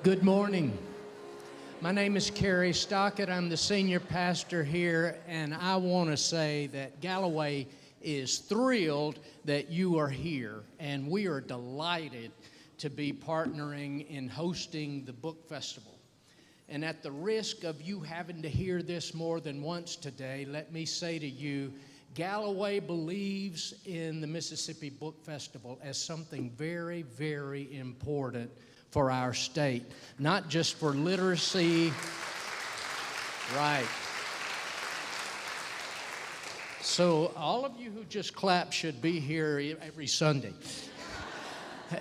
Good morning. My name is Kerry Stockett. I'm the senior pastor here, and I want to say that Galloway is thrilled that you are here, and we are delighted to be partnering in hosting the book festival. And at the risk of you having to hear this more than once today, let me say to you, Galloway believes in the Mississippi Book Festival as something very, very important for our state, not just for literacy, right. So all of you who just clapped should be here every Sunday.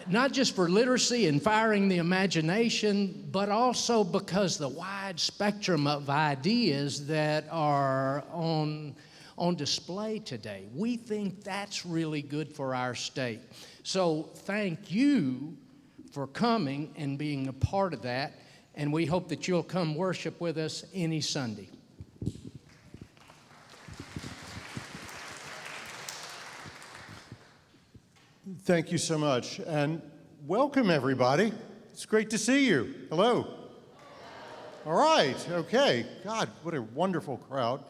Not just for literacy and firing the imagination, but also because the wide spectrum of ideas that are on display today. We think that's really good for our state. So thank you for coming and being a part of that, and we hope that you'll come worship with us any Sunday. Thank you so much, and welcome everybody. It's great to see you. Hello. All right, okay. God, what a wonderful crowd.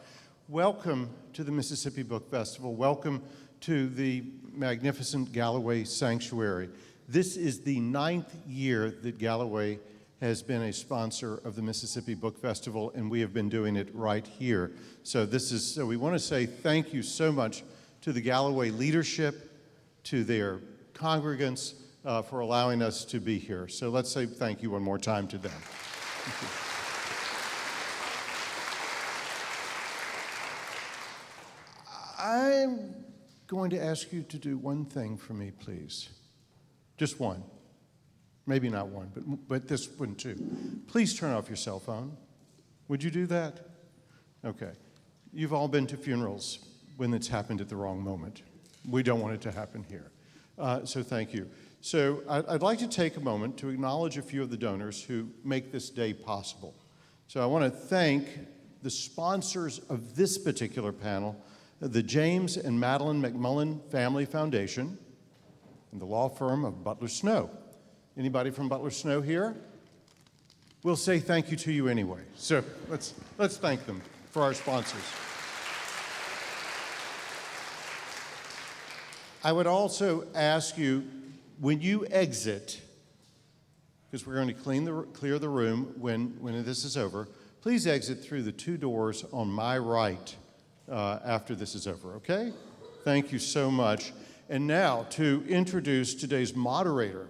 Welcome to the Mississippi Book Festival. Welcome to the magnificent Galloway Sanctuary. This is the 9th year that Galloway has been a sponsor of the Mississippi Book Festival, and we have been doing it right here. So we want to say thank you so much to the Galloway leadership, to their congregants, for allowing us to be here. So let's say thank you one more time to them. I'm going to ask you to do one thing for me, please. Just one. Maybe not one, but this one too. Please turn off your cell phone. Would you do that? Okay. You've all been to funerals when it's happened at the wrong moment. We don't want it to happen here. So thank you. So I'd like to take a moment to acknowledge a few of the donors who make this day possible. So I want to thank the sponsors of this particular panel, the James and Madeleine McMullan Family Foundation, and the law firm of Butler Snow. Anybody from Butler Snow here? We'll say thank you to you anyway. So let's thank them for our sponsors. I would also ask you, when you exit, because we're going to clear the room when this is over, please exit through the 2 doors on my right after this is over, okay? Thank you so much. And now to introduce today's moderator,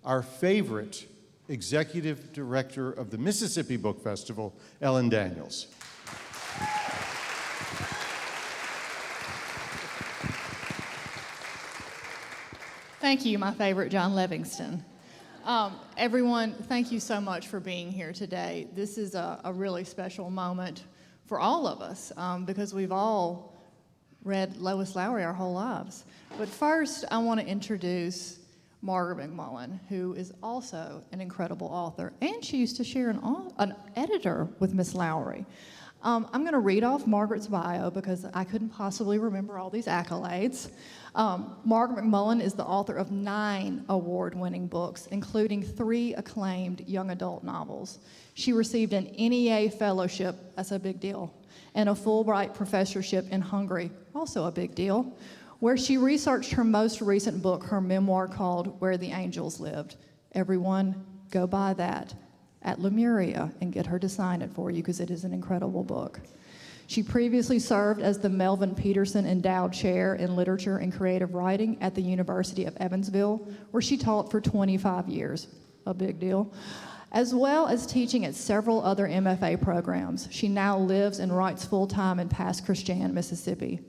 our favorite executive director of the Mississippi Book Festival, Ellen Daniels. Thank you, my favorite John Livingston. Everyone, thank you so much for being here today. This is a really special moment for all of us because we've all read Lois Lowry our whole lives. But first, I want to introduce Margaret McMullan, who is also an incredible author, and she used to share an editor with Miss Lowry. I'm going to read off Margaret's bio because I couldn't possibly remember all these accolades. Margaret McMullan is the author of 9 award-winning books, including 3 acclaimed young adult novels. She received an NEA fellowship, that's a big deal, and a Fulbright professorship in Hungary, also a big deal, where she researched her most recent book, her memoir called Where the Angels Lived. Everyone, go buy that at Lemuria and get her to sign it for you because it is an incredible book. She previously served as the Melvin Peterson Endowed Chair in Literature and Creative Writing at the University of Evansville, where she taught for 25 years, a big deal, as well as teaching at several other MFA programs. She now lives and writes full-time in Pass Christian, Mississippi.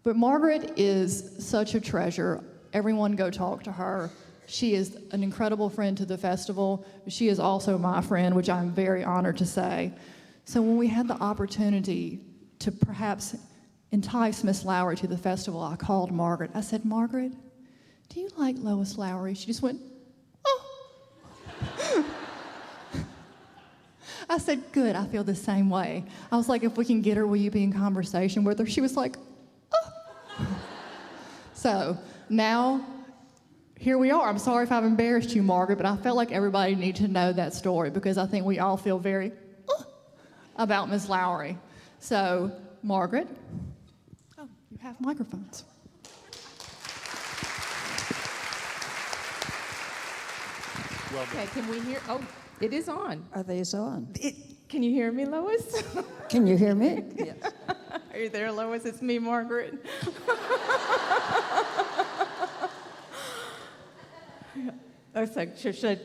But Margaret is such a treasure. Everyone go talk to her. She is an incredible friend to the festival. She is also my friend, which I'm very honored to say. So when we had the opportunity to perhaps entice Miss Lowry to the festival, I called Margaret. I said, Margaret, do you like Lois Lowry? She just went, oh. I said, good, I feel the same way. I was like, if we can get her, will you be in conversation with her? She was like, oh. So now here we are. I'm sorry if I've embarrassed you, Margaret, but I felt like everybody needed to know that story because I think we all feel very about Ms. Lowry. So, Margaret, you have microphones. Okay, can we hear? Oh, it is on. Are these on? Can you hear me, Lois? Can you hear me? Yes. Are you there, Lois? It's me, Margaret. I was like, should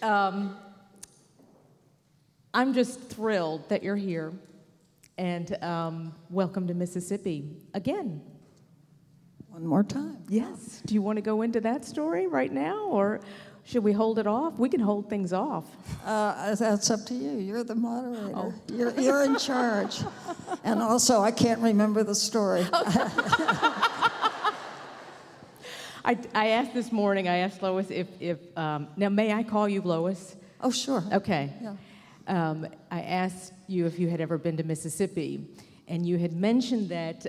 I'm just thrilled that you're here, and welcome to Mississippi again. One more time. Yes. Do you want to go into that story right now, or should we hold it off? We can hold things off. That's up to you. You're the moderator. Oh. You're in charge. And also, I can't remember the story. I asked this morning, I asked Lois if now may I call you Lois? Oh, sure. Okay. Yeah. I asked you if you had ever been to Mississippi, and you had mentioned that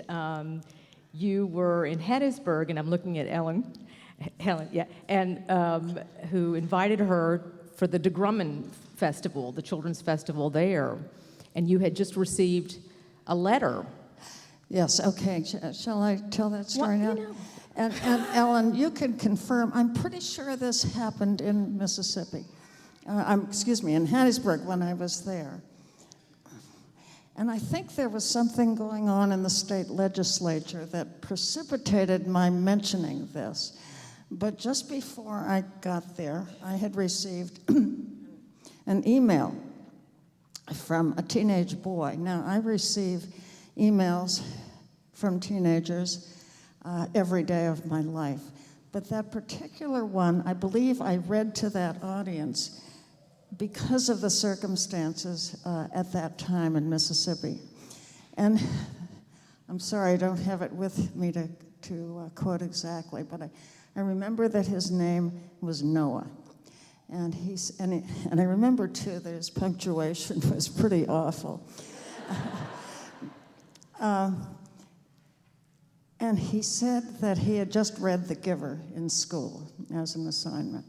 you were in Hattiesburg, and I'm looking at Helen, yeah, and who invited her for the DeGrumman Festival, the children's festival there, and you had just received a letter. Yes, okay. Shall I tell that story now? You know. And Ellen, you can confirm, I'm pretty sure this happened in Mississippi. In Hattiesburg when I was there. And I think there was something going on in the state legislature that precipitated my mentioning this. But just before I got there, I had received an email from a teenage boy. Now, I receive emails from teenagers every day of my life. But that particular one, I believe I read to that audience because of the circumstances at that time in Mississippi. And I'm sorry, I don't have it with me to quote exactly, but I remember that his name was Noah. And I remember, too, that his punctuation was pretty awful. And he said that he had just read The Giver in school as an assignment.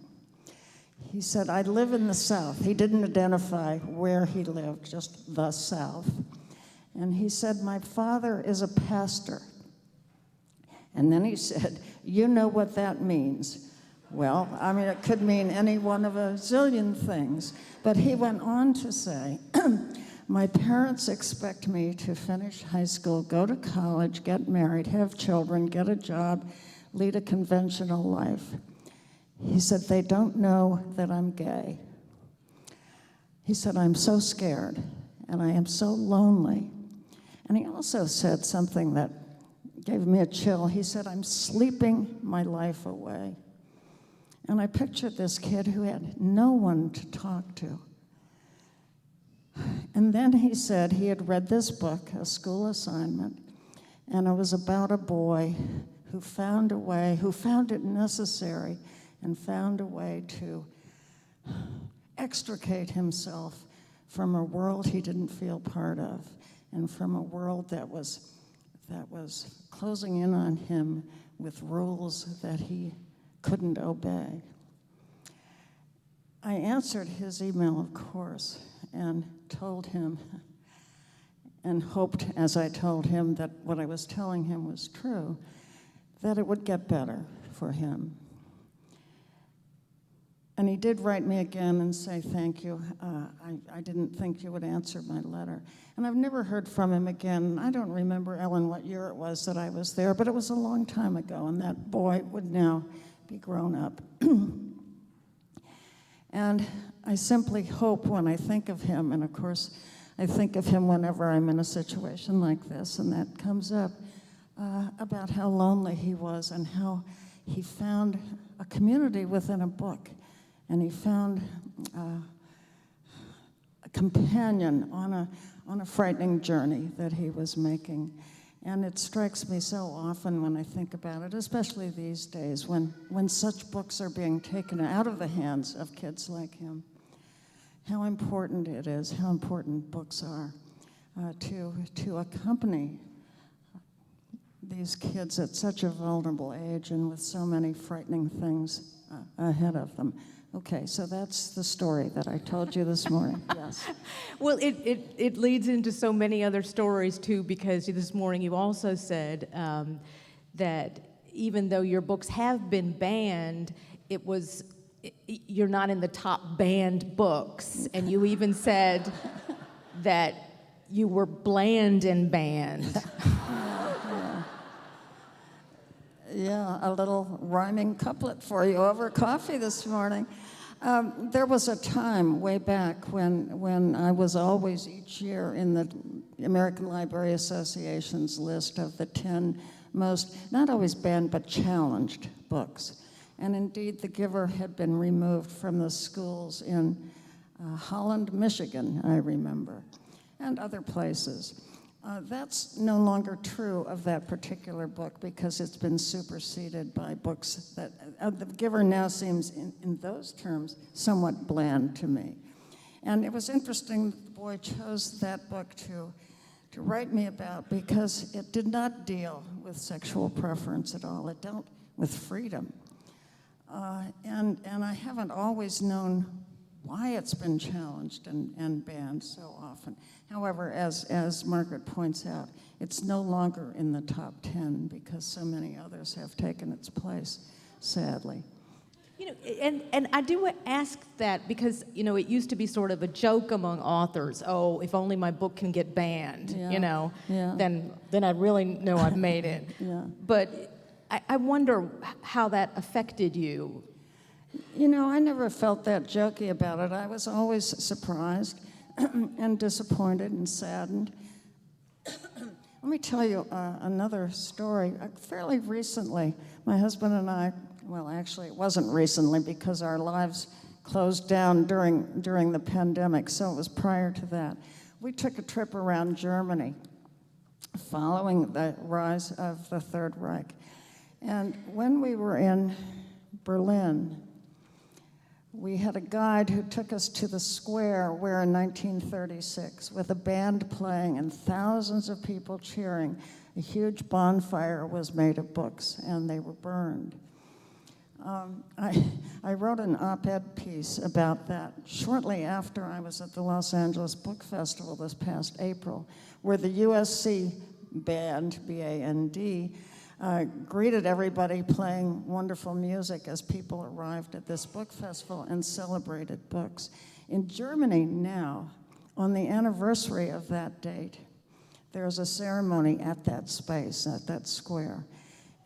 He said, I live in the South. He didn't identify where he lived, just the South. And he said, my father is a pastor. And then he said, you know what that means. Well, I mean, it could mean any one of a zillion things. But he went on to say, my parents expect me to finish high school, go to college, get married, have children, get a job, lead a conventional life. He said, they don't know that I'm gay. He said, I'm so scared, and I am so lonely. And he also said something that gave me a chill. He said, I'm sleeping my life away. And I pictured this kid who had no one to talk to. And then he said he had read this book, a school assignment, and it was about a boy who found it necessary and found a way to extricate himself from a world he didn't feel part of and from a world that was closing in on him with rules that he couldn't obey. I answered his email, of course, and told him and hoped, as I told him that what I was telling him was true, that it would get better for him. And he did write me again and say, thank you. I didn't think you would answer my letter. And I've never heard from him again. I don't remember, Ellen, what year it was that I was there, but it was a long time ago, and that boy would now be grown up. And I simply hope when I think of him, and of course I think of him whenever I'm in a situation like this, and that comes up, about how lonely he was and how he found a community within a book, and he found a companion on a frightening journey that he was making. And it strikes me so often when I think about it, especially these days when such books are being taken out of the hands of kids like him, how important it is, how important books are to accompany these kids at such a vulnerable age and with so many frightening things ahead of them. Okay, so that's the story that I told you this morning. Yes. Well, it leads into so many other stories, too, because this morning you also said that even though your books have been banned, you're not in the top banned books. And you even said that you were bland and banned. Yeah, a little rhyming couplet for you over coffee this morning. There was a time way back when I was always each year in the American Library Association's list of the 10 most, not always banned, but challenged books. And indeed, The Giver had been removed from the schools in Holland, Michigan, I remember, and other places. That's no longer true of that particular book because it's been superseded by books that, The Giver now seems, in those terms, somewhat bland to me. And it was interesting that the boy chose that book to write me about because it did not deal with sexual preference at all. It dealt with freedom. And I haven't always known why it's been challenged and banned so often. However, as Margaret points out, it's no longer in the top 10 because so many others have taken its place, sadly. You know, and I do ask that because, you know, it used to be sort of a joke among authors. Oh, if only my book can get banned, you know, then I really know I've made it. Yeah. But I wonder how that affected you. You know, I never felt that jokey about it. I was always surprised and disappointed and saddened. Let me tell you another story. Fairly recently, my husband and I, well, actually, it wasn't recently because our lives closed down during the pandemic, so it was prior to that. We took a trip around Germany following the rise of the Third Reich. And when we were in Berlin, we had a guide who took us to the square where in 1936, with a band playing and thousands of people cheering, a huge bonfire was made of books and they were burned. I wrote an op-ed piece about that shortly after I was at the Los Angeles Book Festival this past April, where the USC band, B-A-N-D, greeted everybody playing wonderful music as people arrived at this book festival and celebrated books. In Germany now, on the anniversary of that date, there's a ceremony at that space, at that square.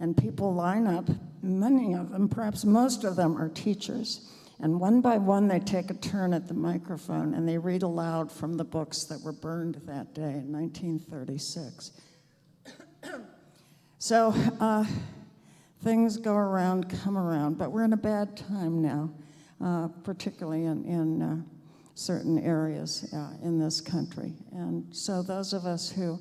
And people line up, many of them, perhaps most of them are teachers, and one by one they take a turn at the microphone and they read aloud from the books that were burned that day in 1936. So things go around, come around, but we're in a bad time now, particularly in certain areas in this country. And so those of us who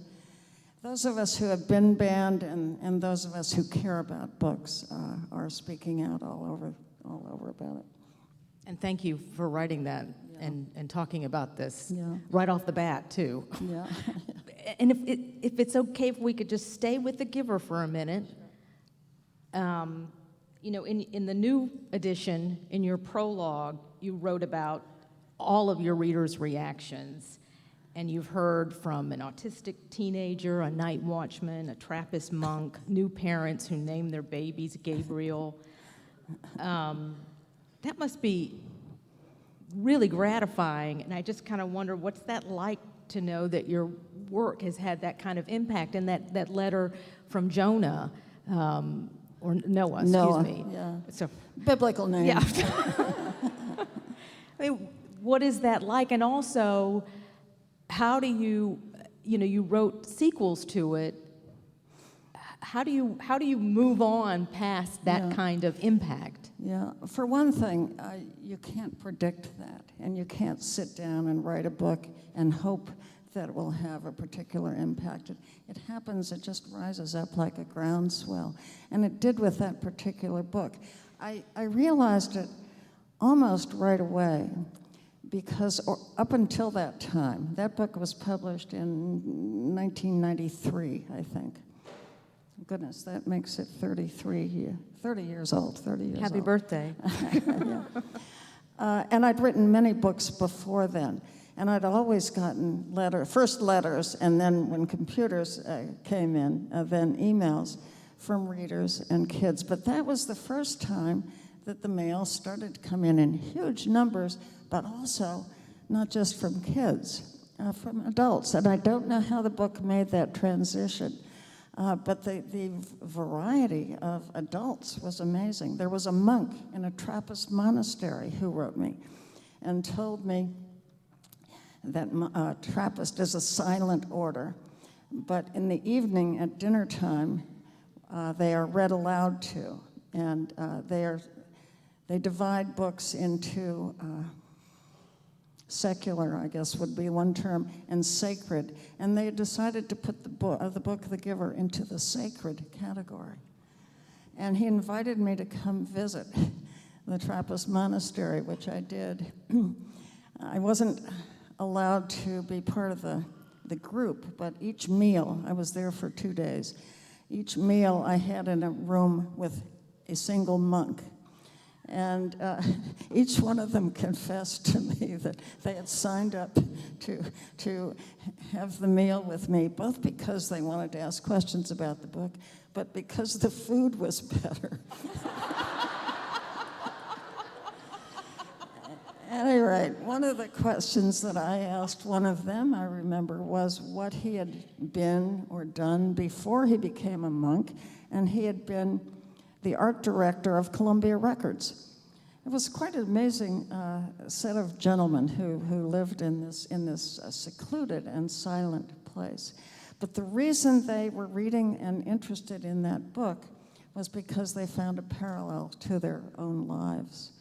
have been banned and those of us who care about books are speaking out all over about it. And thank you for writing that and talking about this Yeah. right off the bat, too. Yeah. And if it's okay if we could just stay with The Giver for a minute. You know, in the new edition, in your prologue, you wrote about all of your readers' reactions. And you've heard from an autistic teenager, a night watchman, a Trappist monk, new parents who name their babies Gabriel. That must be really gratifying, and I just kind of wonder, what's that like to know that your work has had that kind of impact? And that letter from Jonah, or Noah, excuse me. Yeah. So, Biblical name. yeah. I mean, what is that like? And also, how do you wrote sequels to it. How do you move on past that kind of impact? Yeah, for one thing, you can't predict that, and you can't sit down and write a book and hope that it will have a particular impact. It happens, it just rises up like a groundswell, and it did with that particular book. I realized it almost right away, because up until that time, that book was published in 1993, I think. goodness, that makes it 30 years old, 30 years Happy old. birthday. Yeah. And I'd written many books before then, and I'd always gotten first letters, and then when computers came in, then emails from readers and kids. But that was the first time that the mail started to come in huge numbers, but also not just from kids, from adults. And I don't know how the book made that transition. But the variety of adults was amazing. There was a monk in a Trappist monastery who wrote me and told me that Trappist is a silent order, but in the evening at dinner time, they are read aloud to, and they divide books into secular, I guess would be one term, and sacred. And they decided to put the book The Giver into the sacred category. And he invited me to come visit the Trappist monastery, which I did. I wasn't allowed to be part of the group, but each meal, I was there for 2 days, each meal I had in a room with a single monk. And each one of them confessed to me that they had signed up to have the meal with me, both because they wanted to ask questions about the book, but because the food was better. At any rate, one of the questions that I asked one of them, I remember, was what he had been or done before he became a monk, and he had been the art director of Columbia Records. It was quite an amazing set of gentlemen who lived in this secluded and silent place. But the reason they were reading and interested in that book was because they found a parallel to their own lives,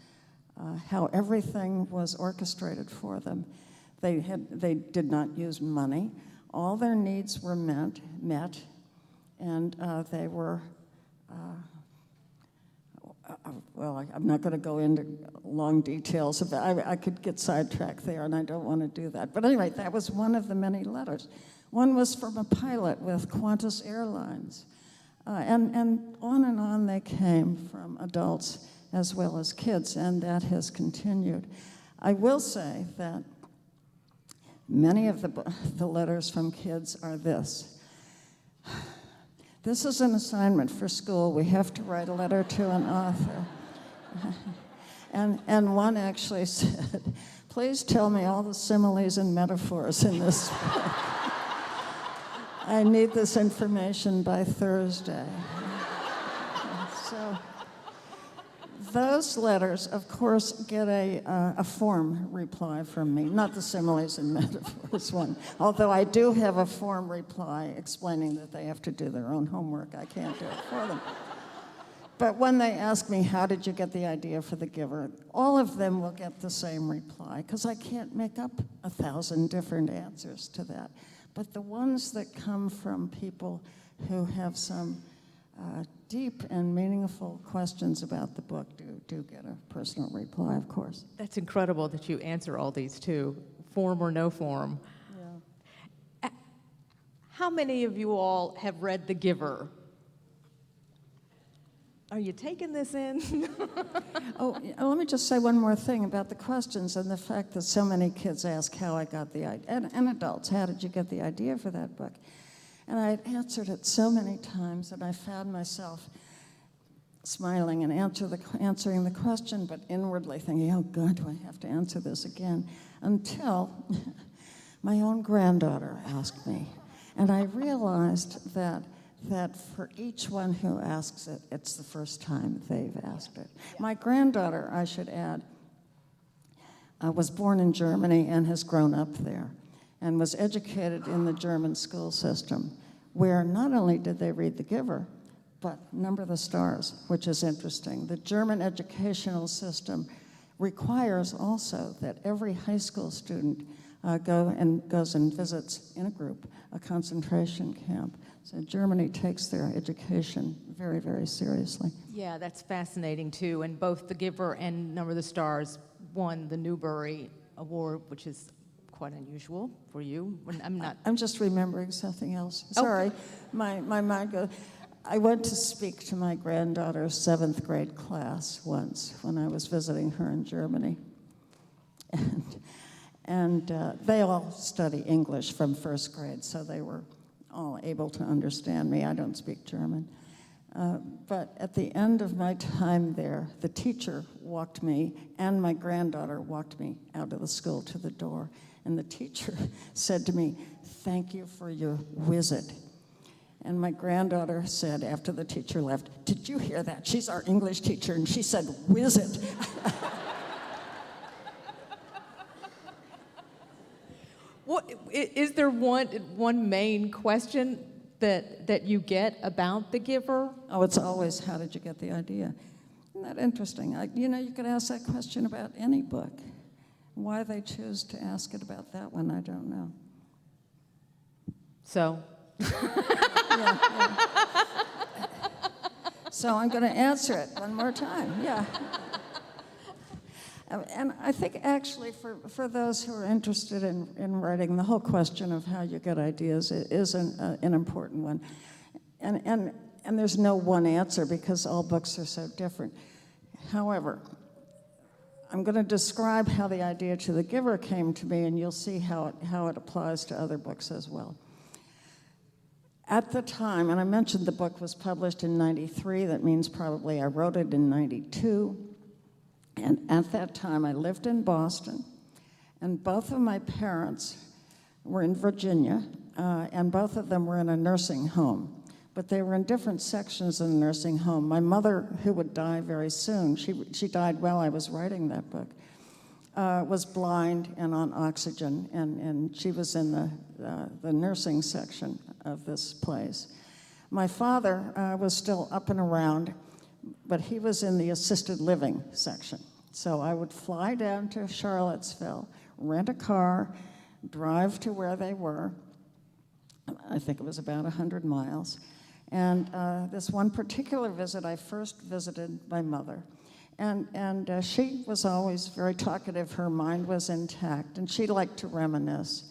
how everything was orchestrated for them. They did not use money. All their needs were met, and they were. Well, I'm not going to go into long details of that. I could get sidetracked there, and I don't want to do that. But anyway, that was one of the many letters. One was from a pilot with Qantas Airlines. And on they came from adults as well as kids, and that has continued. I will say that many of the letters from kids are this. This is an assignment for school. We have to write a letter to an author. And one actually said, please tell me all the similes and metaphors in this book. I need this information by Thursday. So those letters, of course, get a form reply from me, not the similes and metaphors one, although I do have a form reply explaining that they have to do their own homework. I can't do it for them. But when they ask me, how did you get the idea for The Giver, all of them will get the same reply, because I can't make up 1,000 different answers to that. But the ones that come from people who have some deep and meaningful questions about the book do get a personal reply, of course. That's incredible that you answer all these too, form or no form. Yeah. How many of you all have read The Giver? Are you taking this in? Oh, let me just say one more thing about the questions and the fact that so many kids ask how I got the idea, and adults, how did you get the idea for that book? And I had answered it so many times that I found myself smiling and answering the question, but inwardly thinking, oh God, do I have to answer this again? Until my own granddaughter asked me. And I realized that for each one who asks it, it's the first time they've asked it. My granddaughter, I should add, was born in Germany and has grown up there, and was educated in the German school system, where not only did they read The Giver, but Number the Stars, which is interesting. The German educational system requires also that every high school student goes and visits in a group a concentration camp. So Germany takes their education very, very seriously. Yeah, that's fascinating too. And both The Giver and Number the Stars won the Newberry Award, which is quite unusual for you. I'm not. I'm just remembering something else. Sorry, my mind goes. I went to speak to my granddaughter's 7th grade class once when I was visiting her in Germany. And they all study English from 1st grade, so they were all able to understand me. I don't speak German. But at the end of my time there, the teacher walked me, and my granddaughter walked me out of the school to the door. And the teacher said to me, "Thank you for your visit." And my granddaughter said, after the teacher left, "Did you hear that? She's our English teacher, and she said, visit." What, is there one main question that you get about The Giver? Oh, it's always, how did you get the idea? Isn't that interesting? You could ask that question about any book. Why they choose to ask it about that one, I don't know. So? Yeah. So I'm going to answer it one more time, yeah. And I think actually for those who are interested in writing, the whole question of how you get ideas is an important one. And there's no one answer because all books are so different. However, I'm going to describe how the idea to The Giver came to me, and you'll see how it applies to other books as well. At the time, and I mentioned the book was published in '93, that means probably I wrote it in '92. And at that time, I lived in Boston, and both of my parents were in Virginia, and both of them were in a nursing home. But they were in different sections of the nursing home. My mother, who would die very soon, she died while I was writing that book, was blind and on oxygen, and she was in the nursing section of this place. My father was still up and around, but he was in the assisted living section. So I would fly down to Charlottesville, rent a car, drive to where they were. I think it was about 100 miles. And this one particular visit, I first visited my mother. And she was always very talkative. Her mind was intact, and she liked to reminisce.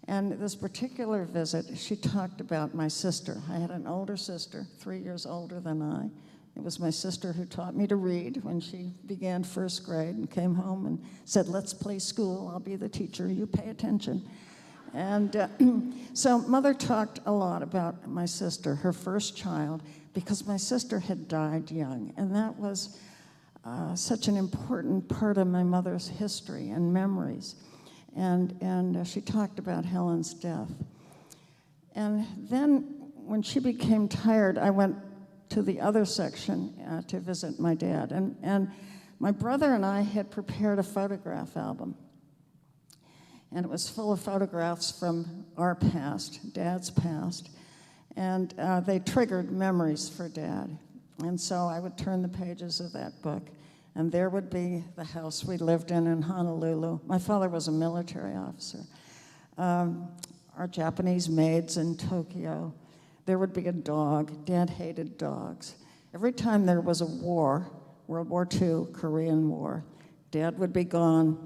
And this particular visit, she talked about my sister. I had an older sister, 3 years older than I. It was my sister who taught me to read when she began 1st grade and came home and said, "Let's play school. I'll be the teacher. You pay attention." And so Mother talked a lot about my sister, her first child, because my sister had died young. And that was such an important part of my mother's history and memories. And she talked about Helen's death. And then when she became tired, I went to the other section to visit my dad. And my brother and I had prepared a photograph album. And it was full of photographs from our past, Dad's past. And they triggered memories for Dad. And so I would turn the pages of that book, and there would be the house we lived in Honolulu. My father was a military officer. Our Japanese maids in Tokyo. There would be a dog. Dad hated dogs. Every time there was a war, World War II, Korean War, Dad would be gone,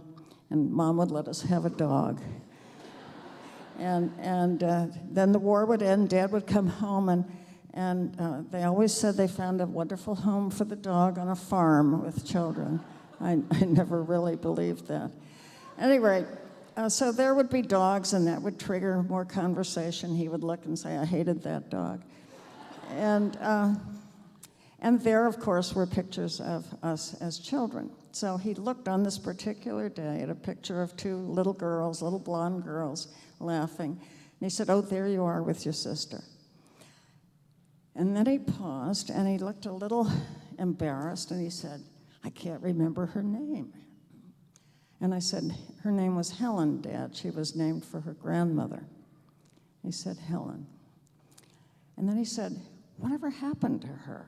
and Mom would let us have a dog. And then the war would end, Dad would come home, and they always said they found a wonderful home for the dog on a farm with children. I never really believed that. Anyway, so there would be dogs, and that would trigger more conversation. He would look and say, "I hated that dog." And there, of course, were pictures of us as children. So he looked on this particular day at a picture of 2 little girls, little blonde girls, laughing. And he said, "Oh, there you are with your sister." And then he paused, and he looked a little embarrassed, and he said, "I can't remember her name." And I said, "Her name was Helen, Dad. She was named for her grandmother." He said, "Helen." And then he said, "Whatever happened to her?"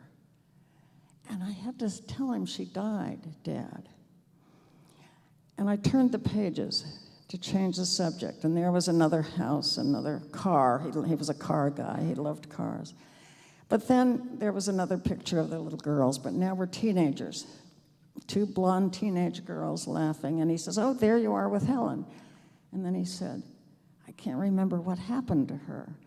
And I had to tell him she died, Dad. And I turned the pages to change the subject, and there was another house, another car. He was a car guy. He loved cars. But then there was another picture of the little girls, but now we're teenagers. 2 blonde teenage girls laughing, and he says, "Oh, there you are with Helen." And then he said, "I can't remember what happened to her."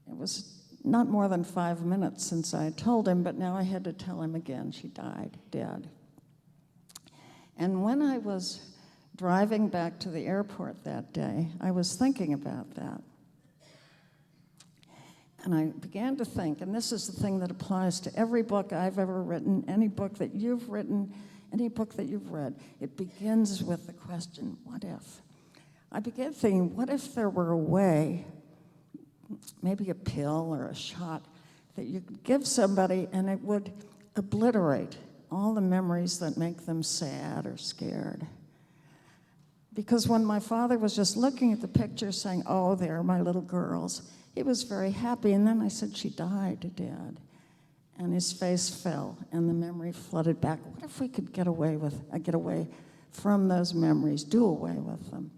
It was not more than 5 minutes since I told him, but now I had to tell him again. She died, dead. And when I was driving back to the airport that day, I was thinking about that. And I began to think, and this is the thing that applies to every book I've ever written, any book that you've written, any book that you've read. It begins with the question, what if? I began thinking, what if there were a way, maybe a pill or a shot, that you could give somebody and it would obliterate all the memories that make them sad or scared. Because when my father was just looking at the picture saying, oh, they're my little girls, he was very happy. And then I said, she died, Dad. And his face fell and the memory flooded back. What if we could get away from those memories, do away with them?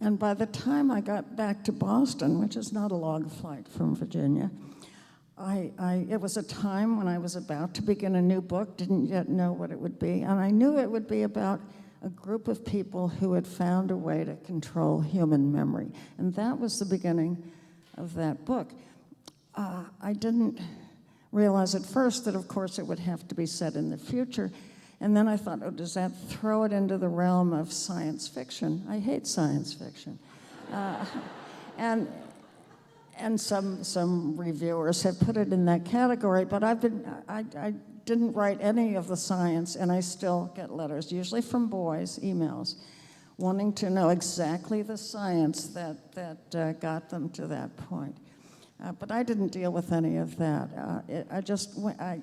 And by the time I got back to Boston, which is not a long flight from Virginia, it was a time when I was about to begin a new book, didn't yet know what it would be, and I knew it would be about a group of people who had found a way to control human memory. And that was the beginning of that book. I didn't realize at first that, of course, it would have to be set in the future. And then I thought, oh, does that throw it into the realm of science fiction? I hate science fiction. And some reviewers have put it in that category, but I didn't write any of the science, and I still get letters, usually from boys, emails, wanting to know exactly the science that got them to that point. But I didn't deal with any of that.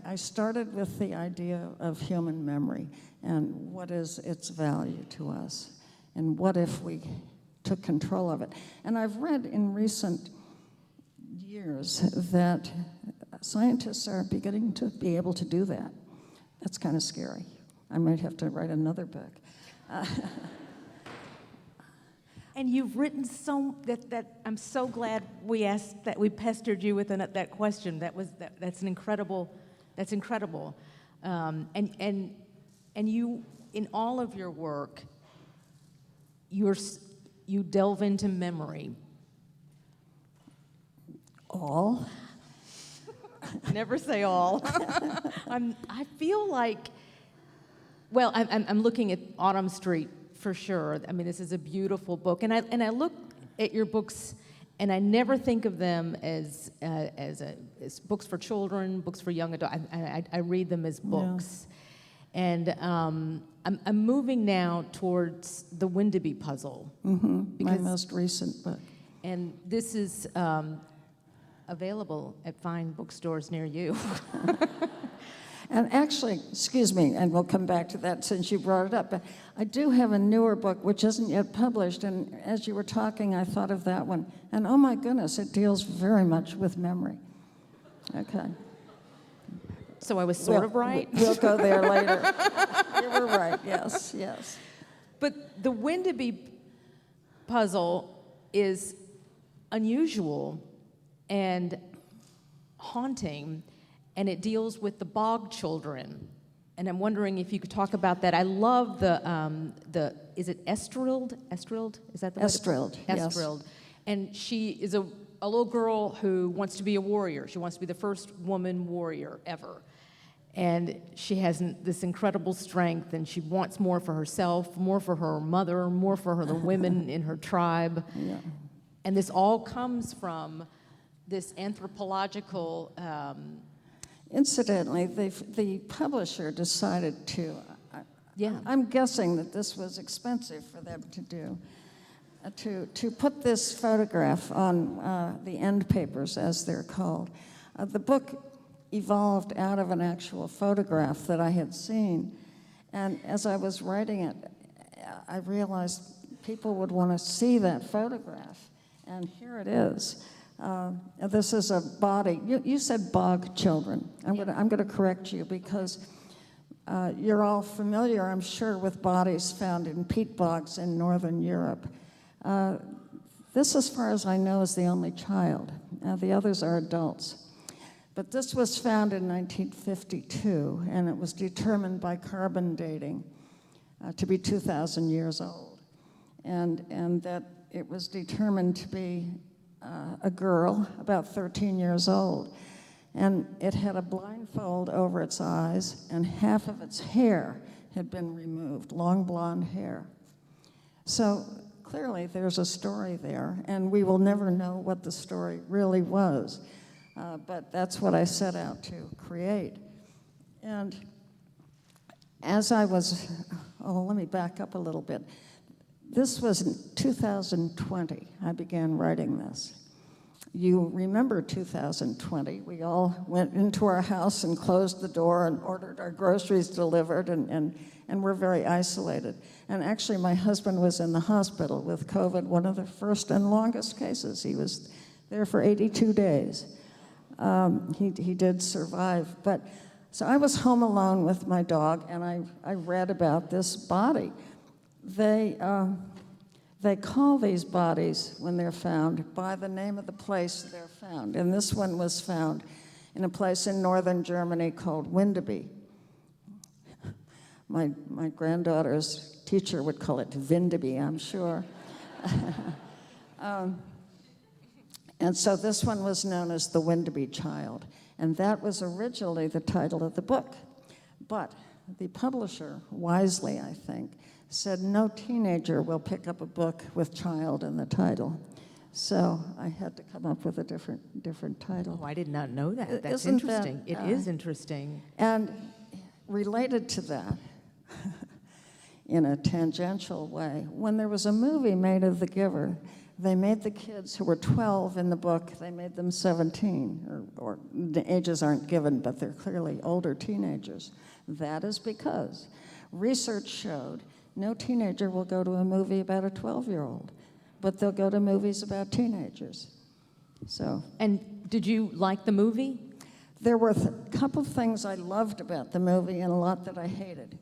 I started with the idea of human memory and what is its value to us, and what if we took control of it. And I've read in recent years that scientists are beginning to be able to do that. That's kind of scary. I might have to write another book. And you've written that I'm so glad we pestered you with that question. That's incredible. And you, in all of your work, you delve into memory. All? Never say all. I feel like, well, I'm looking at Autumn Street for sure. I mean, this is a beautiful book, and I look at your books, and I never think of them as books for children, books for young adults. I read them as books, and I'm moving now towards the Windeby Puzzle. Mm-hmm. My most recent book. And this is available at fine bookstores near you. And actually, excuse me, and we'll come back to that since you brought it up, but I do have a newer book which isn't yet published, and as you were talking, I thought of that one. And oh my goodness, it deals very much with memory. Okay. So I was sort of right? We'll go there later. You were right, yes. But the Windeby Puzzle is unusual and haunting, and it deals with the bog children. And I'm wondering if you could talk about that. I love the is it Estreld? Estreld? Is that the way Estreld, yes. Estreld. And she is a little girl who wants to be a warrior. She wants to be the first woman warrior ever. And she has this incredible strength, and she wants more for herself, more for her mother, more for the women in her tribe. Yeah. And this all comes from this anthropological... Incidentally, the publisher decided to, I'm guessing that this was expensive for them to do, to put this photograph on the end papers, as they're called. The book evolved out of an actual photograph that I had seen, and as I was writing it, I realized people would want to see that photograph, and here it is. This is a body. You said bog children. I'm going to correct you because you're all familiar, I'm sure, with bodies found in peat bogs in northern Europe. This, as far as I know, is the only child. The others are adults. But this was found in 1952, and it was determined by carbon dating to be 2,000 years old, and that it was determined to be a girl about 13 years old, and it had a blindfold over its eyes, and half of its hair had been removed, long blonde hair. So clearly there's a story there, and we will never know what the story really was, but that's what I set out to create. And as I was, let me back up a little bit. This was in 2020, I began writing this. You remember 2020. We all went into our house and closed the door and ordered our groceries delivered, and we're very isolated. And actually, my husband was in the hospital with COVID, one of the first and longest cases. He was there for 82 days. He did survive. But so I was home alone with my dog, and I read about this body. They call these bodies, when they're found, by the name of the place they're found. And this one was found in a place in northern Germany called Windeby. My granddaughter's teacher would call it Windeby, I'm sure. And so this one was known as the Windeby Child. And that was originally the title of the book. But the publisher, wisely, I think, said no teenager will pick up a book with child in the title. So I had to come up with a different title. Oh, I did not know that. That's Isn't interesting. that, It is interesting. And related to that, in a tangential way, when there was a movie made of The Giver, they made the kids who were 12 in the book, they made them 17, or the ages aren't given, but they're clearly older teenagers. That is because research showed no teenager will go to a movie about a 12-year-old, but they'll go to movies about teenagers. So. And did you like the movie? There were a couple things I loved about the movie and a lot that I hated.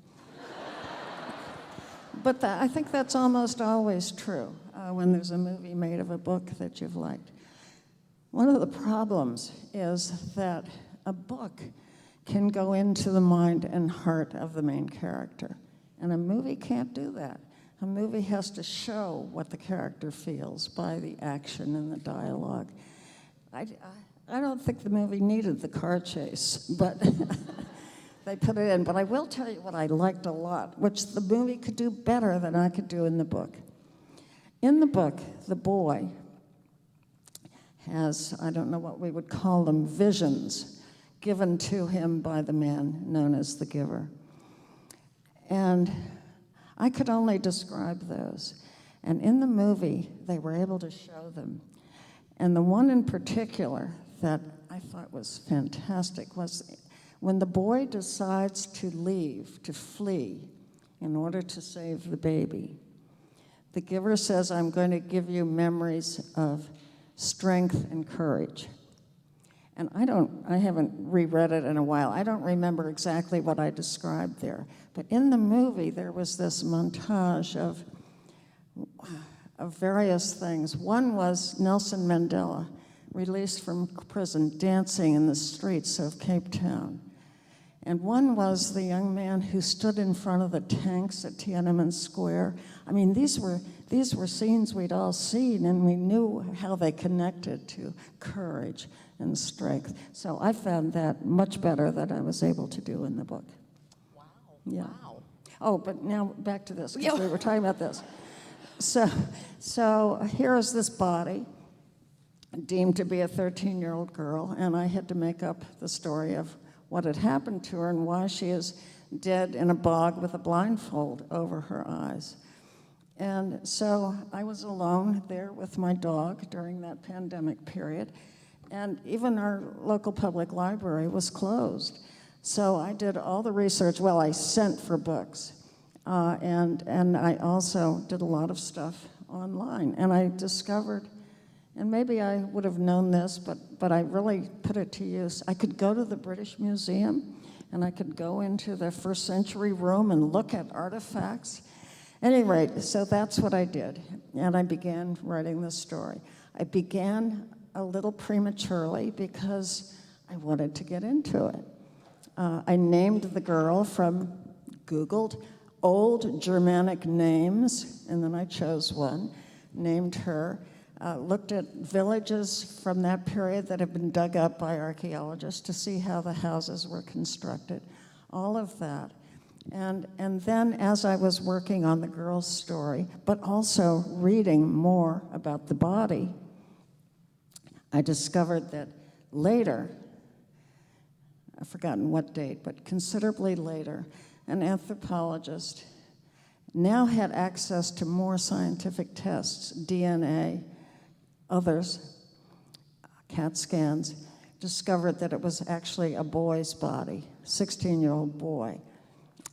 But I think that's almost always true when there's a movie made of a book that you've liked. One of the problems is that a book can go into the mind and heart of the main character. And a movie can't do that. A movie has to show what the character feels by the action and the dialogue. I don't think the movie needed the car chase, but they put it in. But I will tell you what I liked a lot, which the movie could do better than I could do in the book. In the book, the boy has, I don't know what we would call them, visions given to him by the man known as the Giver. And I could only describe those. And in the movie, they were able to show them. And the one in particular that I thought was fantastic was when the boy decides to leave, to flee, in order to save the baby. The Giver says, I'm going to give you memories of strength and courage. And I haven't reread it in a while. I don't remember exactly what I described there. But in the movie, there was this montage of various things. One was Nelson Mandela, released from prison, dancing in the streets of Cape Town. And one was the young man who stood in front of the tanks at Tiananmen Square. I mean, these were scenes we'd all seen, and we knew how they connected to courage and strength. So I found that much better than I was able to do in the book. Wow. Yeah. Wow. Oh, but now back to this, because we were talking about this. So here is this body, deemed to be a 13-year-old girl, and I had to make up the story of what had happened to her and why she is dead in a bog with a blindfold over her eyes. And so I was alone there with my dog during that pandemic period, and even our local public library was closed. So I did all the research. Well, I sent for books, and I also did a lot of stuff online. And I discovered, and maybe I would have known this, but I really put it to use. I could go to the British Museum, and I could go into the first century room and look at artifacts. At any rate, so that's what I did, and I began writing this story. I began a little prematurely because I wanted to get into it. I named the girl Googled old Germanic names, and then I chose one, named her looked at villages from that period that have been dug up by archaeologists to see how the houses were constructed, all of that. And then as I was working on the girl's story, but also reading more about the body, I discovered that later, I've forgotten what date, but considerably later, an anthropologist now had access to more scientific tests, DNA, others, CAT scans, discovered that it was actually a boy's body, 16-year-old boy.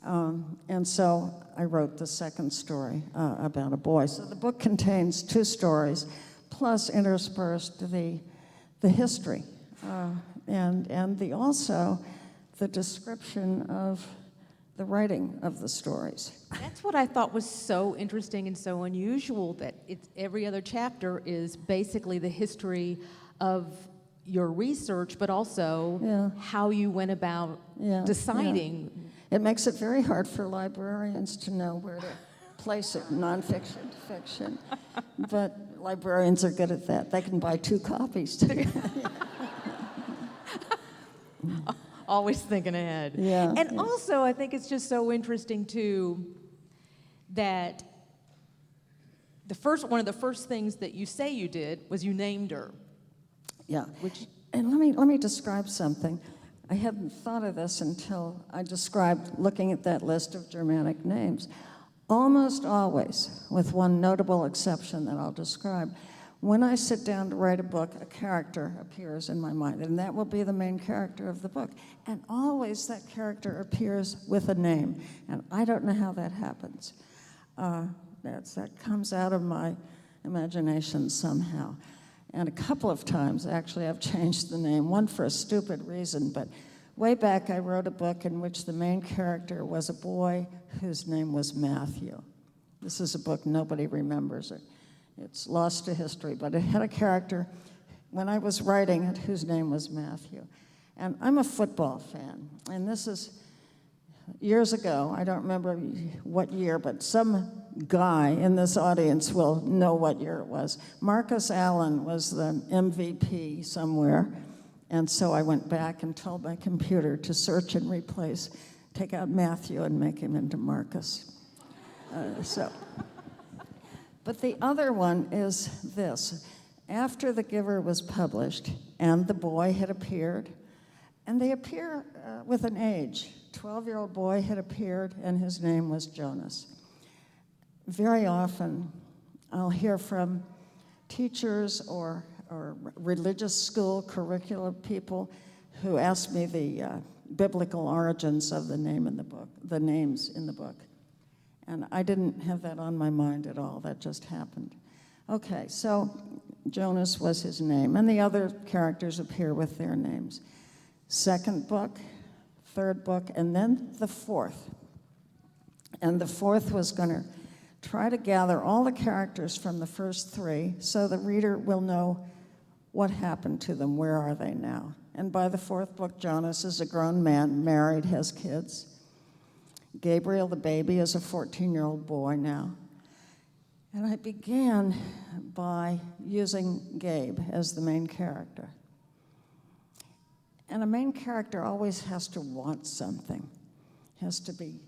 And so I wrote the second story about a boy. So the book contains 2 stories, plus interspersed the history, and also the description of the writing of the stories. That's what I thought was so interesting and so unusual, that every other chapter is basically the history of your research, but also how you went about deciding. Yeah. It makes it very hard for librarians to know where to place it, nonfiction, fiction. But librarians are good at that. They can buy 2 copies too. Always thinking ahead. Yeah. And also, I think it's just so interesting too that one of the first things that you say you did was you named her. Yeah. And let me describe something. I hadn't thought of this until I described looking at that list of Germanic names. Almost always, with one notable exception that I'll describe, when I sit down to write a book, a character appears in my mind, and that will be the main character of the book. And always that character appears with a name, and I don't know how that happens. That comes out of my imagination somehow. And a couple of times, actually, I've changed the name, one for a stupid reason, but way back I wrote a book in which the main character was a boy whose name was Matthew. This is a book, nobody remembers it. It's lost to history, but it had a character, when I was writing it, whose name was Matthew. And I'm a football fan, and this is years ago, I don't remember what year, but some guy in this audience will know what year it was. Marcus Allen was the MVP somewhere, and so I went back and told my computer to search and replace, take out Matthew and make him into Marcus. But the other one is this. After The Giver was published and the boy had appeared, and they appear with an age. 12-year-old boy had appeared, and his name was Jonas. Very often, I'll hear from teachers or religious school curriculum people who ask me the biblical origins of the names in the book. And I didn't have that on my mind at all. That just happened. Okay, so Jonas was his name, and the other characters appear with their names. Second book, third book, and then the fourth. And the fourth was going to try to gather all the characters from the first 3 so the reader will know what happened to them, where are they now. And by the fourth book, Jonas is a grown man, married, has kids. Gabriel, the baby, is a 14-year-old boy now. And I began by using Gabe as the main character. And a main character always has to want something, has to be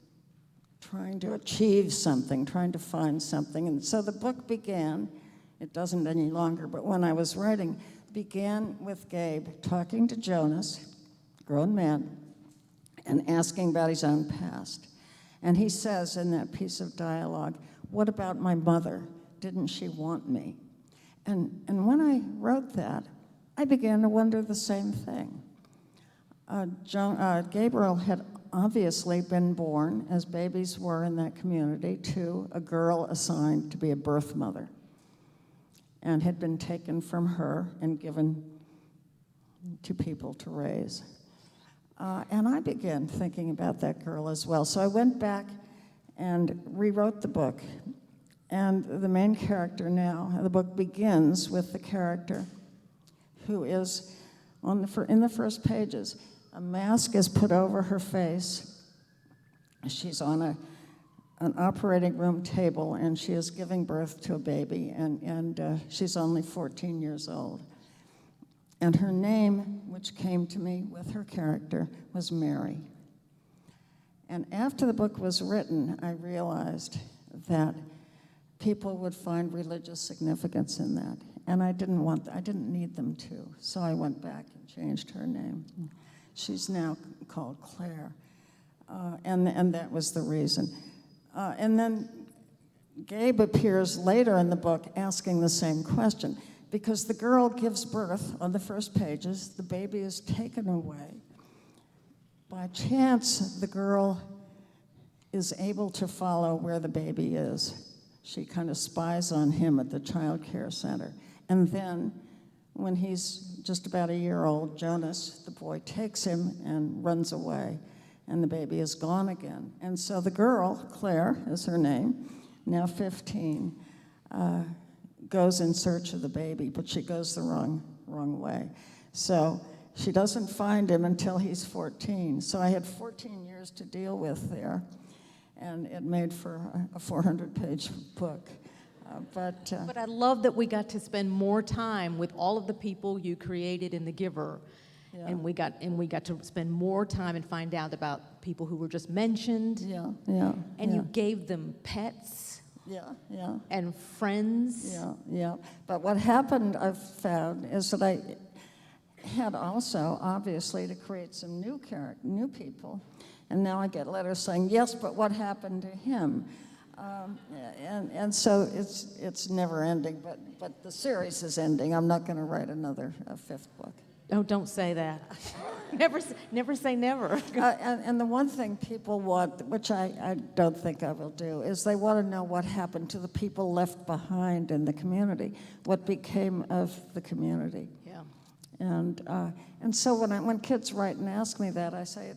trying to achieve something, trying to find something. And so the book began, it doesn't any longer, but when I was writing, began with Gabe talking to Jonas, grown man, and asking about his own past. And he says in that piece of dialogue, "What about my mother? Didn't she want me?" And when I wrote that, I began to wonder the same thing. Gabriel had obviously been born, as babies were in that community, to a girl assigned to be a birth mother, and had been taken from her and given to people to raise. And I began thinking about that girl as well. So I went back and rewrote the book. And the main character now, the book begins with the character who is, in the first pages, a mask is put over her face. She's on an operating room table, and she is giving birth to a baby, and she's only 14 years old. And her name, which came to me with her character, was Mary. And after the book was written, I realized that people would find religious significance in that. And I didn't need them to. So I went back and changed her name. She's now called Claire. And that was the reason. And then Gabe appears later in the book asking the same question. Because the girl gives birth on the first pages, the baby is taken away. By chance, the girl is able to follow where the baby is. She kind of spies on him at the child care center. And then, when he's just about a year old, Jonas, the boy, takes him and runs away, and the baby is gone again. And so the girl, Claire is her name, now 15, goes in search of the baby, but she goes the wrong way. So she doesn't find him until he's 14. So I had 14 years to deal with there, and it made for a 400-page book. But I love that we got to spend more time with all of the people you created in The Giver, Yeah. and we got to spend more time and find out about people who were just mentioned. And you gave them pets. And friends. But what happened, I've found, is that I had also, obviously, to create some new people. And now I get letters saying, yes, but what happened to him? And so it's never ending, but the series is ending. I'm not going to write another fifth book. Oh, don't say that. Never say never. And the one thing people want, which I don't think I will do, is they want to know what happened to the people left behind in the community, what became of the community. Yeah. And so when kids write and ask me that, I say,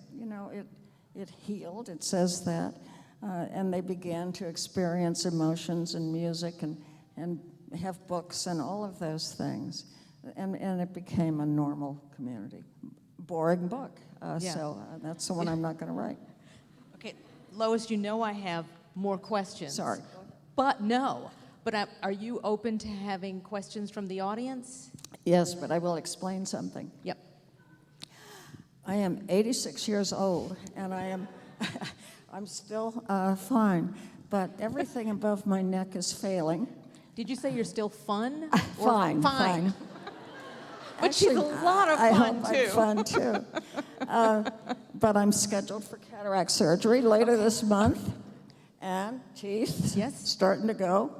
it healed. It says that, and they began to experience emotions and music and have books and all of those things. And it became a normal community. Boring book. So that's the one I'm not going to write. Okay, Lois, I have more questions. Sorry. But are you open to having questions from the audience? Yes, but I will explain something. Yep. I am 86 years old, and I'm still fine, but everything above my neck is failing. Did you say you're still fun? Fine. But she's a lot of fun, too. I'm fun, too. But I'm scheduled for cataract surgery later this month, and teeth starting to go,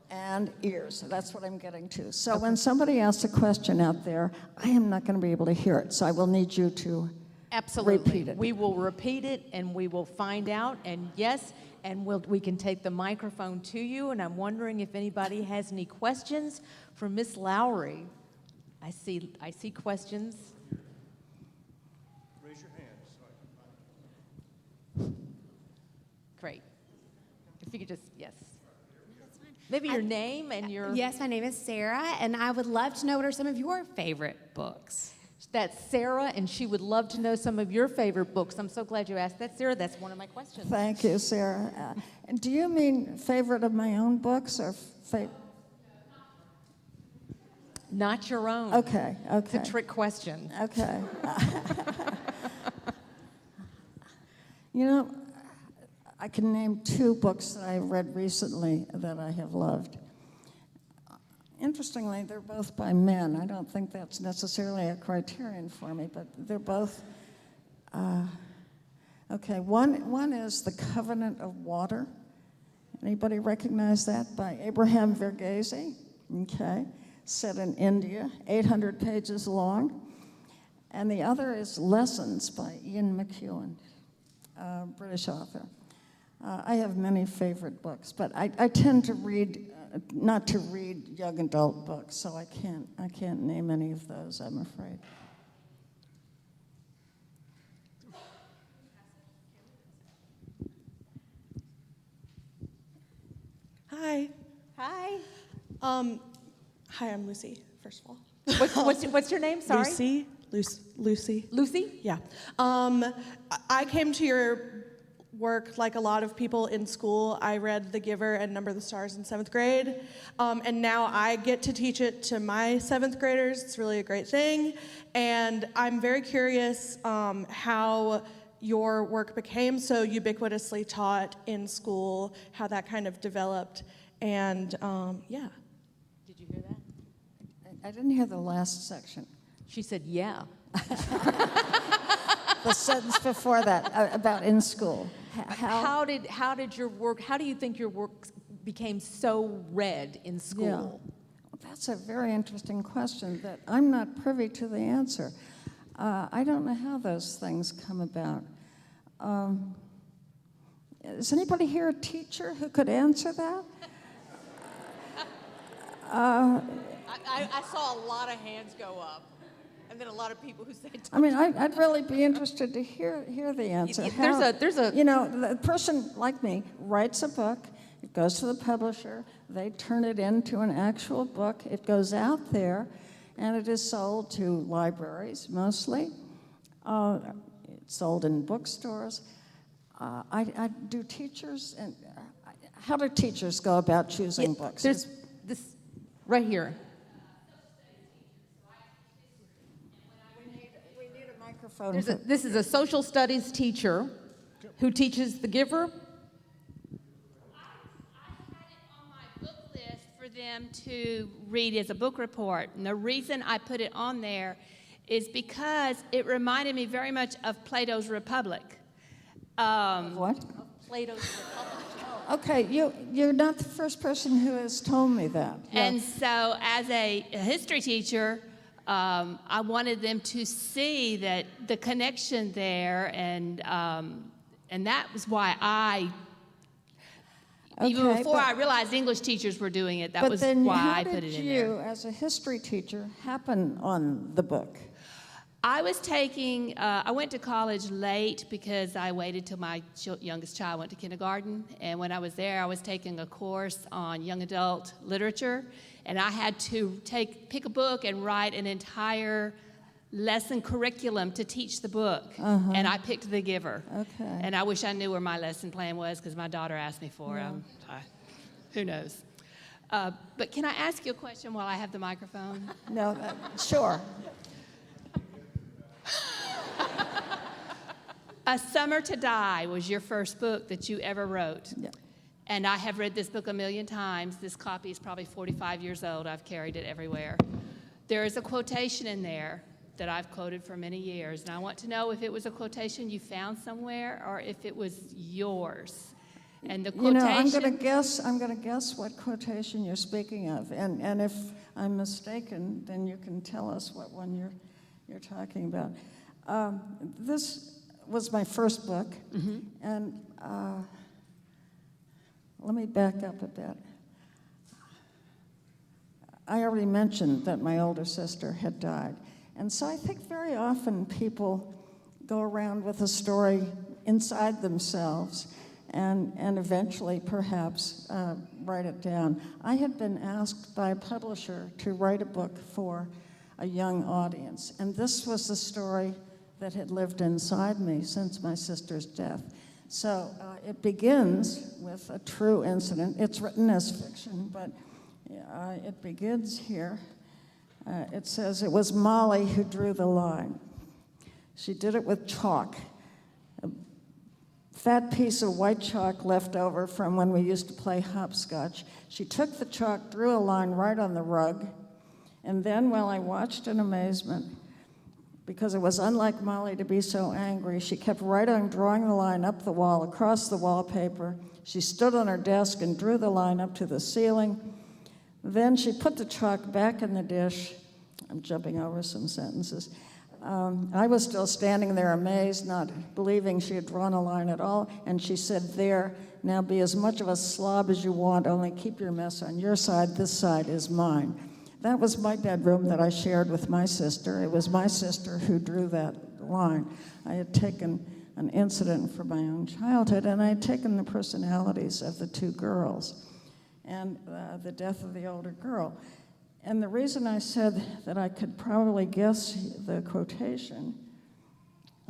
and ears. That's what I'm getting to. So when somebody asks a question out there, I am not going to be able to hear it, so I will need you to repeat it. We will repeat it, and we will find out, and we can take the microphone to you, and I'm wondering if anybody has any questions for Miss Lowry. I see questions. Raise your hand so I can find it. Great. If you could just, yes. Maybe your name and your... Yes, my name is Sarah, and I would love to know what are some of your favorite books. That's Sarah, and she would love to know some of your favorite books. I'm so glad you asked that, Sarah. That's one of my questions. Thank you, Sarah. And do you mean favorite of my own books or favorite? Not your own. Okay. It's a trick question. Okay. I can name 2 books that I read recently that I have loved. Interestingly, they're both by men. I don't think that's necessarily a criterion for me, but they're both. Okay, one is The Covenant of Water. Anybody recognize that? By Abraham Verghese. Okay. Set in India, 800 pages long. And the other is Lessons by Ian McEwan, British author. I have many favorite books, but I tend to read, not to read young adult books, so I can't name any of those, I'm afraid. Hi. Hi. Hi, I'm Lucy, first of all. What's your name? Sorry. Lucy. Lucy. Lucy? Yeah. I came to your work like a lot of people in school. I read The Giver and Number the Stars in 7th grade, and now I get to teach it to my 7th graders. It's really a great thing, and I'm very curious how your work became so ubiquitously taught in school, how that kind of developed, and yeah. Did you hear that? I didn't hear the last section. She said, yeah. The sentence before that about in school. How did your work, how do you think your work became so read in school? Yeah. Well, that's a very interesting question that I'm not privy to the answer. I don't know how those things come about. Is anybody here a teacher who could answer that? I saw a lot of hands go up, and then a lot of people who said. I mean, I'd really be interested to hear the answer. There's a. You know, the person like me writes a book. It goes to the publisher. They turn it into an actual book. It goes out there, and it is sold to libraries mostly. It's sold in bookstores. I do teachers and how do teachers go about choosing books? There's this right here. We need a microphone. This is a social studies teacher who teaches The Giver. For them to read as a book report. And the reason I put it on there is because it reminded me very much of Plato's Republic. What? Plato's Republic. Okay, you're not the first person who has told me that. And so as a history teacher, I wanted them to see that the connection there, and that was why even before I realized English teachers were doing it, that was why I put it in there. But then how did you, as a history teacher, happen on the book? I went to college late because I waited till my youngest child went to kindergarten. And when I was there, I was taking a course on young adult literature. And I had to pick a book and write an entire lesson curriculum to teach the book. And I picked The Giver. Okay. And I wish I knew where my lesson plan was because my daughter asked me for it. Who knows? But can I ask you a question while I have the microphone? No, sure. A Summer to Die was your first book that you ever wrote. Yeah. And I have read this book a million times. This copy is probably 45 years old. I've carried it everywhere. There is a quotation in there that I've quoted for many years, and I want to know if it was a quotation you found somewhere or if it was yours. And the quotation. You know, I'm going to guess what quotation you're speaking of, and if I'm mistaken, then you can tell us what one you're talking about. This was my first book, and let me back up a bit. I already mentioned that my older sister had died. And so I think very often people go around with a story inside themselves and eventually perhaps write it down. I had been asked by a publisher to write a book for a young audience, and this was the story that had lived inside me since my sister's death. So it begins with a true incident. It's written as fiction, but it begins here. It says, it was Molly who drew the line. She did it with chalk, a fat piece of white chalk left over from when we used to play hopscotch. She took the chalk, drew a line right on the rug, and then while I watched in amazement, because it was unlike Molly to be so angry, she kept right on drawing the line up the wall, across the wallpaper. She stood on her desk and drew the line up to the ceiling. Then she put the chalk back in the dish. I'm jumping over some sentences. I was still standing there amazed, not believing she had drawn a line at all, and she said, there, now be as much of a slob as you want, only keep your mess on your side, this side is mine. That was my bedroom that I shared with my sister. It was my sister who drew that line. I had taken an incident from my own childhood, and I had taken the personalities of the two girls and the death of the older girl. And the reason I said that I could probably guess the quotation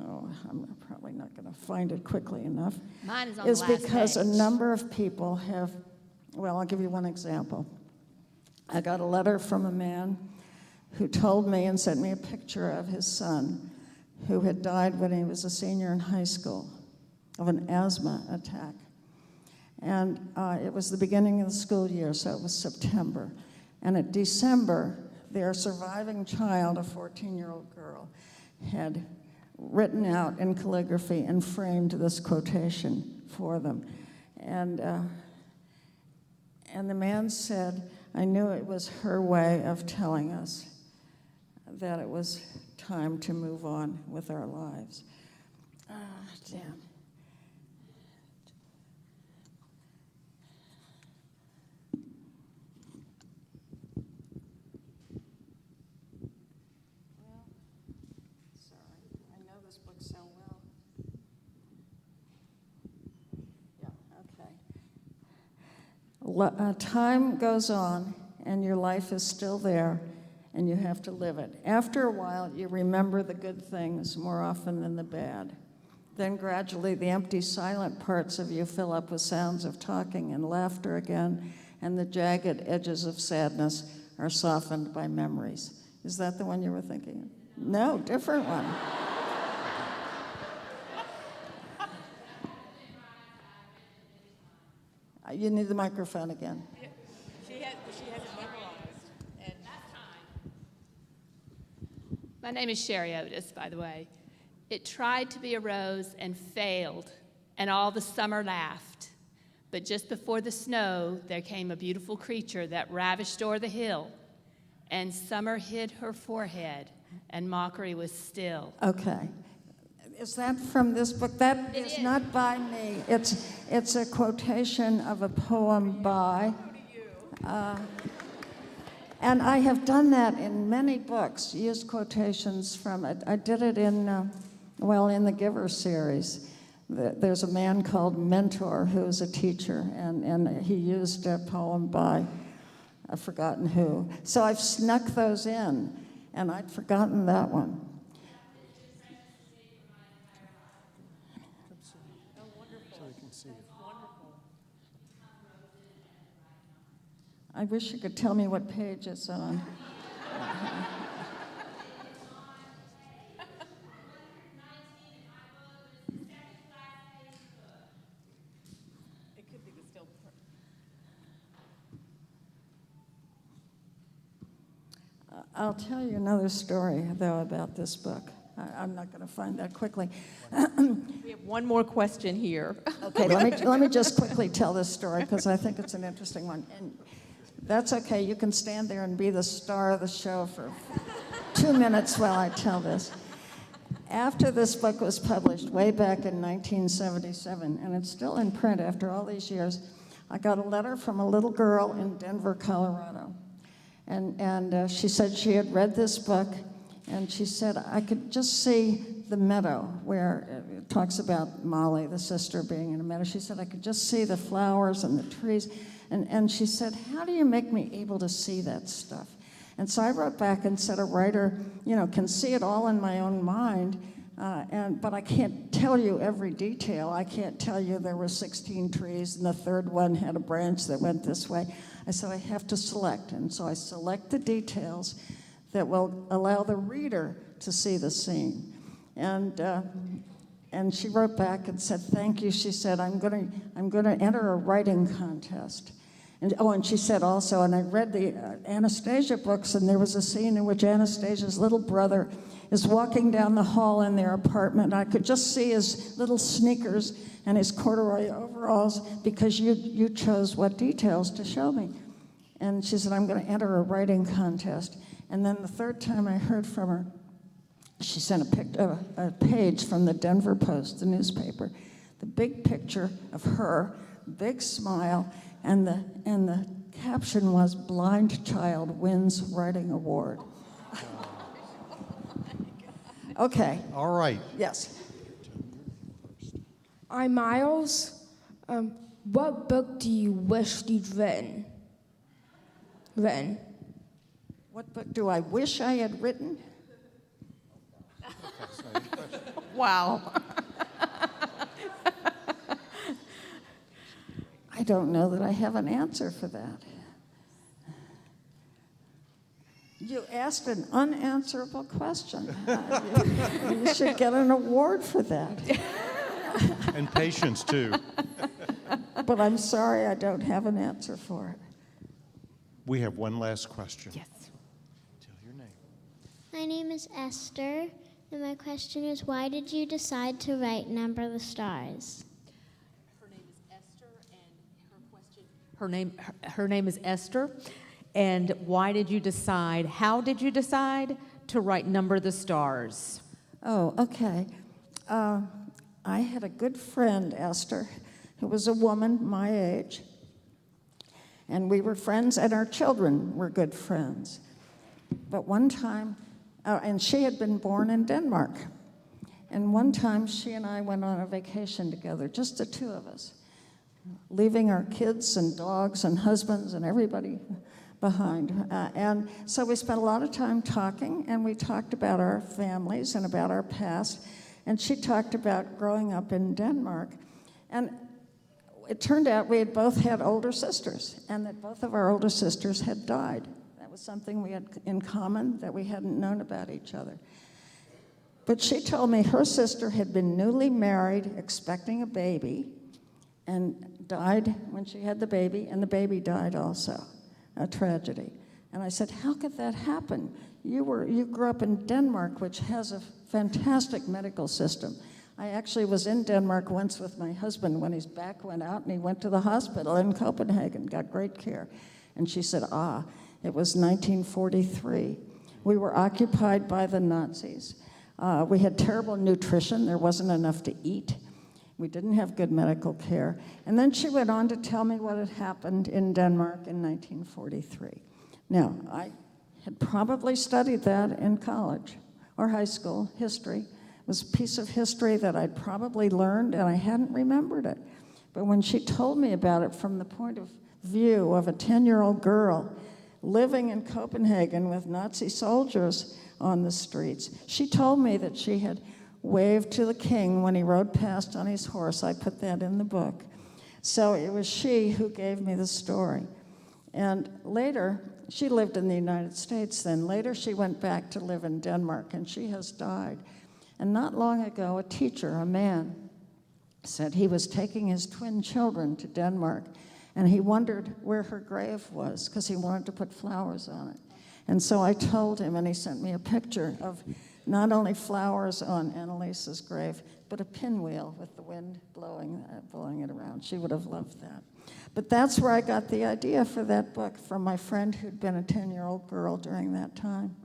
oh, I'm probably not going to find it quickly enough, Mine is on is the last because a page. number of people have, well, I'll give you one example. I got a letter from a man who told me and sent me a picture of his son who had died when he was a senior in high school of an asthma attack. And it was the beginning of the school year, so it was September. And at December, their surviving child, a 14-year-old girl, had written out in calligraphy and framed this quotation for them. And the man said, I knew it was her way of telling us that it was time to move on with our lives. Ah, damn. So well. Yeah, okay. Time goes on, and your life is still there, and you have to live it. After a while, you remember the good things more often than the bad. Then gradually, the empty, silent parts of you fill up with sounds of talking and laughter again, and the jagged edges of sadness are softened by memories. Is that the one you were thinking of? No, different one. You need the microphone again. She has it memorized. And My name is Sherry Otis, by the way. It tried to be a rose and failed, and all the summer laughed. But just before the snow, there came a beautiful creature that ravished o'er the hill, and summer hid her forehead, and mockery was still. Okay. Is that from this book? That is not by me. It's a quotation of a poem by. And I have done that in many books, used quotations from it. I did it in the Giver series. There's a man called Mentor who's a teacher, and he used a poem by, I've forgotten who. So I've snuck those in, and I'd forgotten that one. I wish you could tell me what page it's on. it could be the still. I'll tell you another story, though, about this book. I'm not going to find that quickly. We have one more question here. Okay, let me just quickly tell this story because I think it's an interesting one. And that's okay. You can stand there and be the star of the show for 2 minutes while I tell this. After this book was published way back in 1977, and it's still in print after all these years, I got a letter from a little girl in Denver, Colorado. And she said she had read this book, and she said, I could just see the meadow where it talks about Molly, the sister, being in a meadow. She said, I could just see the flowers and the trees. And she said, how do you make me able to see that stuff? And so I wrote back and said, a writer, can see it all in my own mind, but I can't tell you every detail. I can't tell you there were 16 trees and the third one had a branch that went this way. I said, I have to select. And so I select the details that will allow the reader to see the scene. And she wrote back and said, thank you. She said, I'm going to enter a writing contest. And she said also, and I read the Anastasia books, and there was a scene in which Anastasia's little brother is walking down the hall in their apartment. I could just see his little sneakers and his corduroy overalls because you chose what details to show me. And she said, I'm going to enter a writing contest. And then the third time I heard from her, she sent a page from the Denver Post, the newspaper, the big picture of her, big smile, and the caption was, Blind Child Wins Writing Award. Okay. All right. Yes. I'm Miles. What book do you wish you'd written? What book do I wish I had written? Wow. I don't know that I have an answer for that. You asked an unanswerable question. You should get an award for that. And patience, too. But I'm sorry I don't have an answer for it. We have one last question. Yes. Tell your name. My name is Esther, and my question is, why did you decide to write Number the Stars? Her name is Esther, and her question. Her name is Esther, and why did you decide? How did you decide to write Number the Stars? Oh, okay. I had a good friend, Esther, who was a woman my age, and we were friends, and our children were good friends. But one time, and she had been born in Denmark, and one time she and I went on a vacation together, just the two of us, leaving our kids and dogs and husbands and everybody behind. And so we spent a lot of time talking, and we talked about our families and about our past, and she talked about growing up in Denmark. And it turned out we had both had older sisters, and that both of our older sisters had died. That was something we had in common that we hadn't known about each other. But she told me her sister had been newly married, expecting a baby, and died when she had the baby, and the baby died also, a tragedy. And I said, how could that happen? You grew up in Denmark, which has a fantastic medical system. I actually was in Denmark once with my husband when his back went out, and he went to the hospital in Copenhagen, got great care. And she said, it was 1943. We were occupied by the Nazis. We had terrible nutrition. There wasn't enough to eat. We didn't have good medical care. And then she went on to tell me what had happened in Denmark in 1943. Now, I had probably studied that in college or high school, history. It was a piece of history that I'd probably learned, and I hadn't remembered it. But when she told me about it from the point of view of a 10-year-old girl living in Copenhagen with Nazi soldiers on the streets, she told me that she had waved to the king when he rode past on his horse. I put that in the book. So it was she who gave me the story. And later, she lived in the United States then. Later, she went back to live in Denmark, and she has died. And not long ago, a teacher, a man, said he was taking his twin children to Denmark, and he wondered where her grave was because he wanted to put flowers on it. And so I told him, and he sent me a picture of not only flowers on Annalise's grave, but a pinwheel with the wind blowing it around. She would have loved that. But that's where I got the idea for that book, from my friend who'd been a 10-year-old girl during that time.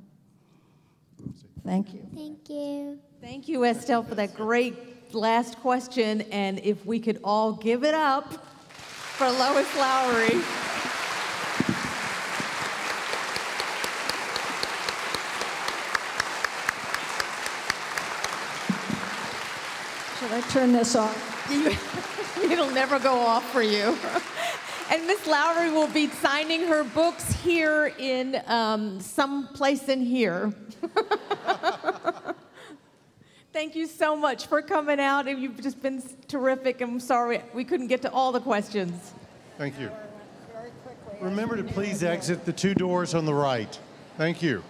Thank you. Thank you. Thank you, Estelle, for that great last question. And if we could all give it up for Lois Lowry. Should I turn this off? It'll never go off for you. And Miss Lowry will be signing her books here in some place in here. Thank you so much for coming out. You've just been terrific. I'm sorry we couldn't get to all the questions. Thank you. Remember to please exit the two doors on the right. Thank you.